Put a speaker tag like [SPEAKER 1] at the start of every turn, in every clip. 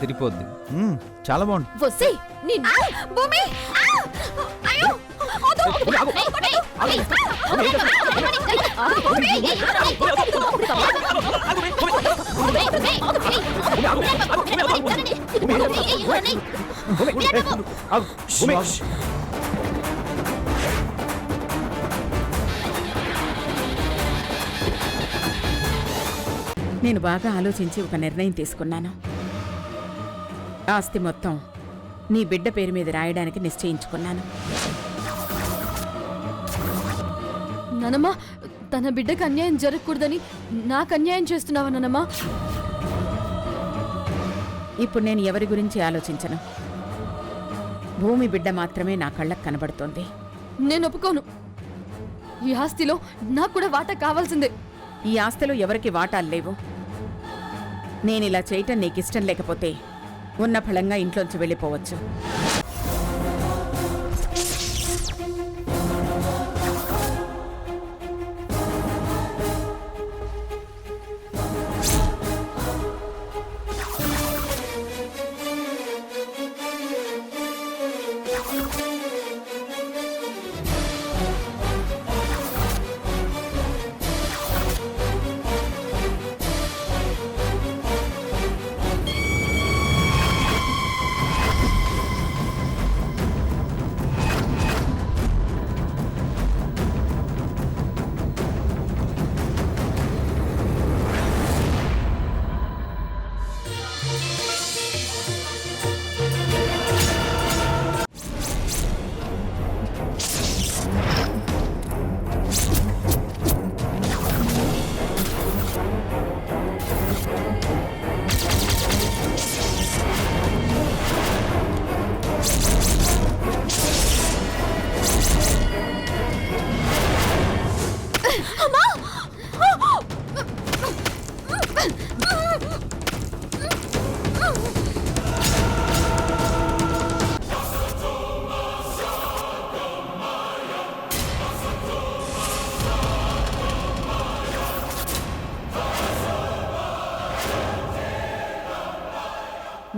[SPEAKER 1] అదిరిపోద్ది. చాలా బాగుంది.
[SPEAKER 2] నేను బాగా ఆలోచించి ఒక నిర్ణయం తీసుకున్నాను. ఆస్తి మొత్తం నీ బిడ్డ పేరు మీద రాయడానికి నిశ్చయించుకున్నాను.
[SPEAKER 3] నానమ్మా, తన బిడ్డకు అన్యాయం జరగకూడదని నాకు అన్యాయం చేస్తున్నావా నానమ్మా?
[SPEAKER 2] ఇప్పుడు నేను ఎవరి గురించి ఆలోచించను. భూమి బిడ్డ మాత్రమే నా కళ్ళకు కనబడుతోంది.
[SPEAKER 3] నేను ఒప్పుకోను. ఈ ఆస్తిలో నాకు కూడా వాటా కావాల్సిందే.
[SPEAKER 2] ఈ ఆస్తిలో ఎవరికి వాటాలు లేవు. నేనిలా చేయటం నీకిష్టం లేకపోతే ఉన్న ఫలంగా ఇంట్లోంచి వెళ్ళిపోవచ్చు.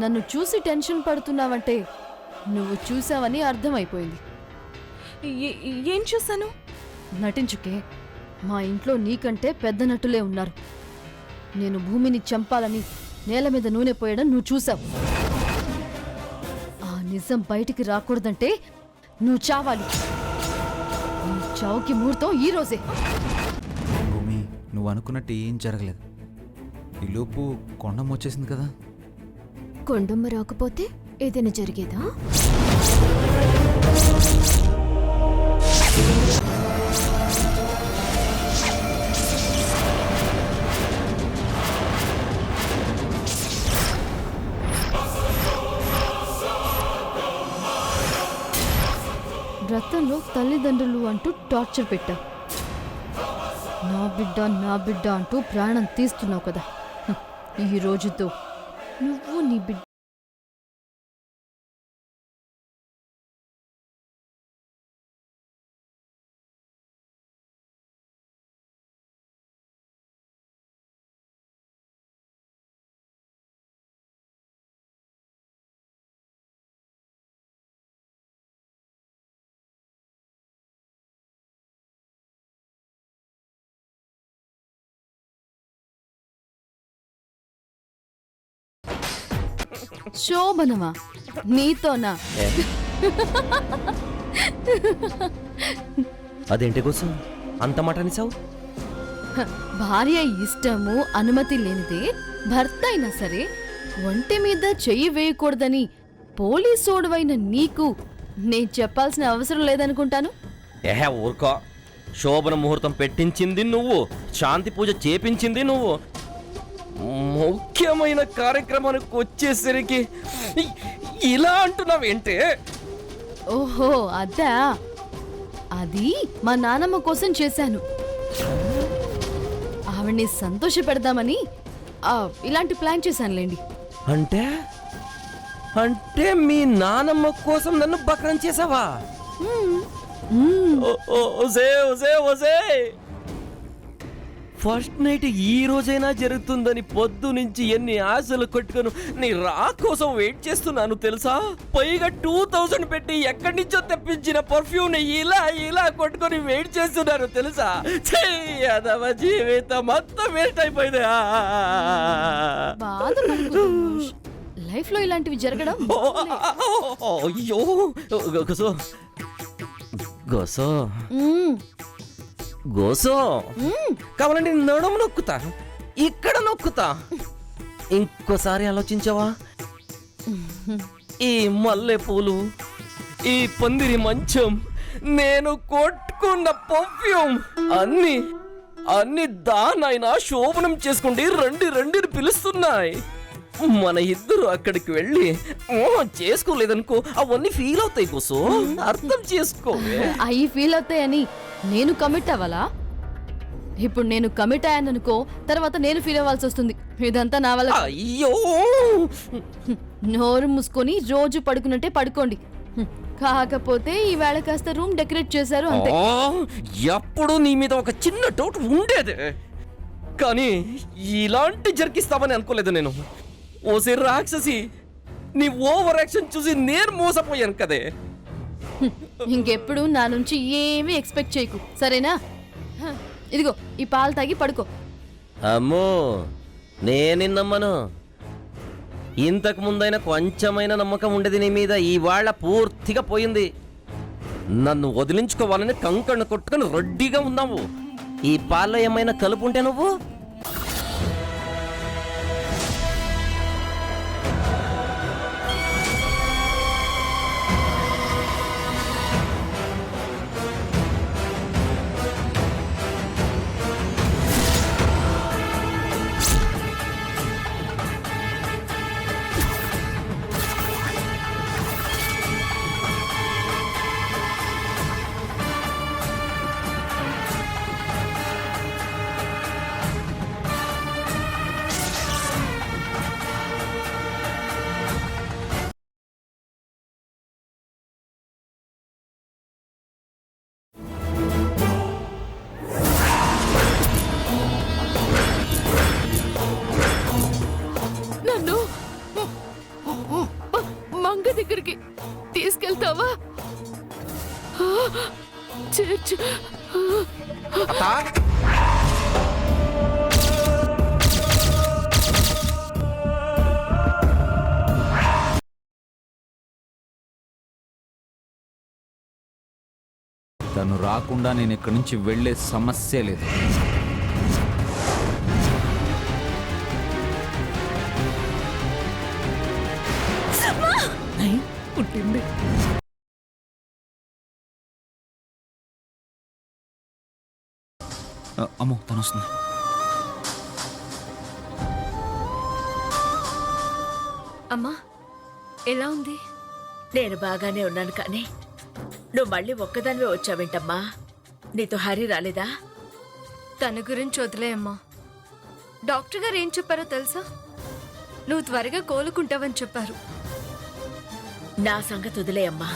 [SPEAKER 3] నన్ను చూసి టెన్షన్ పడుతున్నావంటే నువ్వు చూసావని అర్థమైపోయింది.
[SPEAKER 4] ఏం చూశాను?
[SPEAKER 3] నటించుకే. మా ఇంట్లో నీకంటే పెద్ద నటులే ఉన్నారు. నేను భూమిని చంపాలని నేల మీద నూనె పోయడం నువ్వు చూసావు. ఆ నిజం బయటికి రాకూడదంటే నువ్వు చావాలి. నీ చావుకి ముహూర్తం ఈ రోజే.
[SPEAKER 1] భూమి, నువ్వు అనుకున్నట్టు ఏం జరగలేదు. ఈలోపు కొండమ్మ వచ్చేసింది కదా.
[SPEAKER 4] కొండమ్మ రాకపోతే ఏదైనా జరిగేదా?
[SPEAKER 3] రథంలో తల్లిదండ్రులు అంటూ టార్చర్ పెట్టావు. నా బిడ్డ అంటూ ప్రాణం తీస్తున్నావు కదా. ఈ రోజుతో నువ్వు నీ బిడ్డ శోభనమా? నీతోనా?
[SPEAKER 5] అదేంటి కోసం అంత మాట నిసావు?
[SPEAKER 3] భార్య ఇష్టము అనుమతి లేనిదే భర్త అయినా సరే ఒంటి మీద చెయ్యి వేయకూడదని పోలీసోడువైన నీకు నేను చెప్పాల్సిన అవసరం లేదనుకుంటాను.
[SPEAKER 5] ఏహే ఊరుకో. శోభన ముహూర్తం పెట్టించింది నువ్వు, శాంతి పూజ చేపించింది నువ్వు. ముఖ్యమైన కార్యక్రమానికి వచ్చేసరికి ఇలా అంటున్నావేంటే?
[SPEAKER 3] ఓహో అదా, అది మా నానమ్మ కోసం చేశాను. ఆవిడ్ని సంతోష పెడదామని ఇలాంటి ప్లాన్ చేశానులేండి.
[SPEAKER 5] అంటే అంటే మీ నానమ్మ కోసం నన్ను బక్రం చేసావా? ఫస్ట్ నైట్ ఈ రోజైనా జరుగుతుందని పొద్దు నుంచి ఎన్ని ఆశలు కొట్టుకొని నీ రా కోసం వెయిట్ చేస్తున్నాను తెలుసా. పైగా 2000 పెట్టి ఎక్కడి నుంచో తెప్పించిన పర్ఫ్యూమ్ ఇలా ఇలా కొట్టుకొని వెయిట్ చేస్తున్నాను తెలుసా. అదవ జీవితం మొత్తం వేస్ట్ అయిపోయింది.
[SPEAKER 3] లైఫ్ లో ఇలాంటివి జరగడం
[SPEAKER 5] అయ్యో గోసో గోసో గోసో కావాలంటే నడుము నొక్కుతా, ఇక్కడ నొక్కుతా. ఇంకోసారి ఆలోచించావా? ఈ మల్లె పూలు, ఈ పందిరి మంచం, నేను కొట్టుకున్న పర్ఫ్యూమ్ అన్ని దానైనా శోభనం చేసుకుంటే రండి రండిని పిలుస్తున్నాయి. మన ఇద్దరు అక్కడికి వెళ్ళి చేసుకోలేదనుకో అవన్నీ ఫీల్ అవుతాయి కోసో, అర్థం చేసుకో.
[SPEAKER 3] అవి ఫీల్ అవుతాయని నేను కమిట్ అవ్వాలా? ఇప్పుడు నేను కమిట్ అయ్యాననుకో, తర్వాత నేను ఫీల్ అవ్వాల్సి వస్తుంది. ఇదంతా నా వల్ల.
[SPEAKER 5] అయ్యో
[SPEAKER 3] నోరు మూసుకొని రోజు పడుకున్నట్టే పడుకోండి. కాకపోతే ఈవేళ కాస్త రూమ్ డెకరేట్ చేశారు అంతే.
[SPEAKER 5] ఎప్పుడు నీ మీద ఒక చిన్న డౌట్ ఉండేదే, కానీ ఇలాంటి జరికిస్తామని అనుకోలేదు నేను. ఓసే రాక్షసి, నీ ఓవర్ యాక్షన్ చూసి నేను మోసపోయాను కదే.
[SPEAKER 3] ఇంకెప్పుడు నా నుంచి ఏమీ ఎక్స్పెక్ట్ చేయకు, సరేనా? ఇదిగో ఈ పాలు తాగి పడుకో.
[SPEAKER 5] అమ్మో నేనే నమ్మను. ఇంతకు ముందైనా కొంచెమైన నమ్మకం ఉండేది నీ మీద, ఇవాళ పూర్తిగా పోయింది. నన్ను వదిలించుకోవాలని కంకణ కొట్టుకుని రెడ్డిగా ఉన్నావు. ఈ పాల్లో ఏమైనా కలుపు ఉంటే నువ్వు
[SPEAKER 4] నన్ను మంగ దగ్గరికి తీసుకెళ్తావా? చర్చ్
[SPEAKER 1] తను రాకుండా నేను ఇక్కడి నుంచి వెళ్ళే సమస్య లేదు. పుట్టింది. అమ్మో తను వస్తుంది.
[SPEAKER 4] అమ్మా ఎలా ఉంది?
[SPEAKER 2] నేను బాగానే ఉన్నాను, కానీ నువ్వు మళ్ళీ ఒక్కదానివే వచ్చావేంటమ్మా? నీతో హరి రాలేదా?
[SPEAKER 4] తన గురించి వదిలే అమ్మా. డాక్టర్ గారు ఏం చెప్పారో తెలుసా? నువ్వు త్వరగా కోలుకుంటావని చెప్పారు.
[SPEAKER 2] నా సంగతి వదిలే అమ్మా.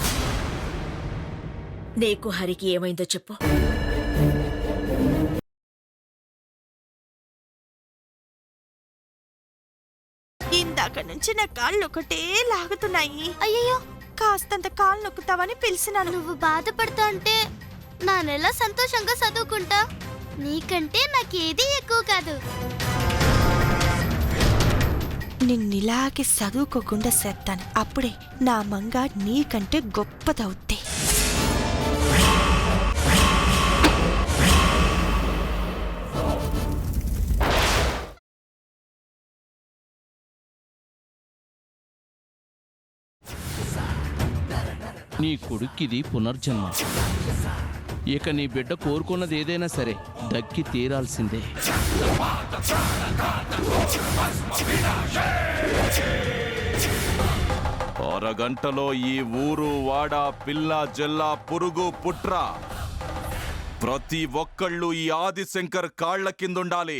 [SPEAKER 2] నీకు హరికి ఏమైందో చెప్పు.
[SPEAKER 6] ఇందాక నుంచి నా కాళ్ళు ఒకటే లాగుతున్నాయి. అయ్యో కాస్తంత కాళ్ళు నొక్కుతావని పిలిచినాను.
[SPEAKER 7] నువ్వు బాధపడతా అంటే నానెలా సంతోషంగా చదువుకుంటా? నీకంటే నాకేది ఎక్కువ కాదు.
[SPEAKER 6] నిన్నిలాగే చదువుకోకుండా చేస్తాను, అప్పుడే నా మంగ నీకంటే గొప్పదవుద్ది.
[SPEAKER 8] నీ కొడుక్కిది పునర్జన్మ. ఇక నీ బిడ్డ కోరుకున్నది ఏదైనా సరే దక్కి తీరాల్సిందే.
[SPEAKER 9] అరగంటలో ఈ ఊరు వాడ పిల్ల జల్ల పురుగు పుట్ర ప్రతి ఒక్కళ్ళు ఈ ఆదిశంకర్ కాళ్ల కిందుండాలి.